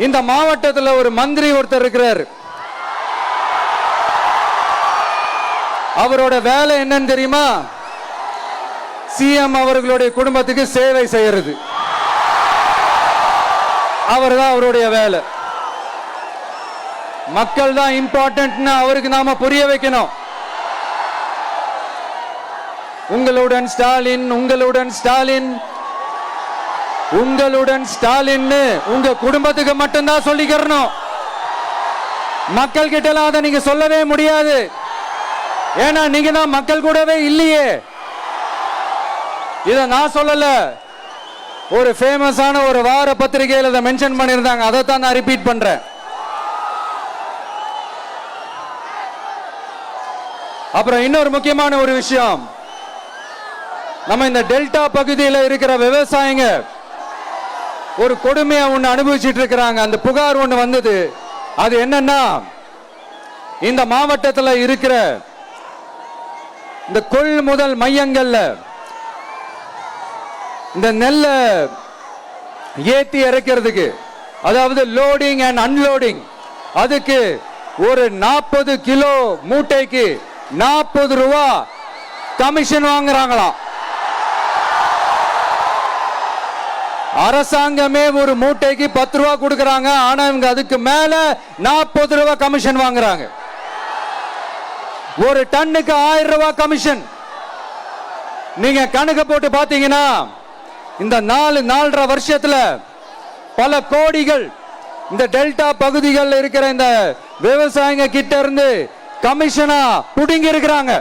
இந்த மாவட்டத்தில் ஒரு மந்திரி ஒருத்தர் இருக்கிறார். அவரோட வேலை என்னன்னு தெரியுமா? சிஎம் அவர்களுடைய குடும்பத்துக்கு சேவை செய்யறது. அவர்தான் அவருடைய வேலை. மக்கள் தான் இம்பார்ட்டன்ட்னு அவருக்கு நாம புரிய வைக்கணும். உங்களுடன் ஸ்டாலின், உங்களுடன் ஸ்டாலின், உங்களுடன் ஸ்டாலின் உங்க குடும்பத்துக்கு மட்டும்தான் சொல்லிக்கிறணும். மக்கள் கிட்ட அதை நீங்க சொல்லவே முடியாது. ஏன்னா நீங்க தான் மக்கள் கூடவே இல்லையே. இத நான் சொல்லல, ஒரு ஃபேமஸான ஒரு வார பத்திரிகையில் இதை மென்ஷன் பண்ணியிருந்தாங்க. அதைத்தான் நான் ரிப்பீட் பண்றேன். அப்புறம் இன்னொரு முக்கியமான ஒரு விஷயம், நம்ம இந்த டெல்டா பகுதியில் இருக்கிற விவசாயிங்க ஒரு கொடுமையா ஒண்ணு அனுபவிச்சுட்டு இருக்கிறாங்க. அந்த புகார் ஒண்ணு வந்தது. அது என்னன்னா, இந்த மாவட்டத்தில் இருக்கிற இந்த கொள்முதல் மையங்கள்ல இந்த நெல்ல ஏத்தி இறக்கிறதுக்கு, அதாவது லோடிங் அண்ட் அன்லோடிங், அதுக்கு ஒரு 40 கிலோ மூட்டைக்கு 40 ரூபா கமிஷன் வாங்குறாங்களாம். அரசாங்கமே ஒரு மூட்டைக்கு 10 ரூபா கொடுக்கறாங்க. ஆனா இவங்க அதுக்கு மேல 40 ரூபா கமிஷன் வாங்குறாங்க. ஒரு டன்னுக்கு 1000 ரூபாய் கமிஷன். நீங்க கணக்கு போட்டு பாத்தீங்கன்னா இந்த 4.5 வருஷத்துல பல கோடிகள் இந்த டெல்டா பகுதிகளில் இருக்கிற இந்த விவசாயிங்க கிட்ட இருந்து கமிஷனா புடுங்கி இருக்கிறாங்க.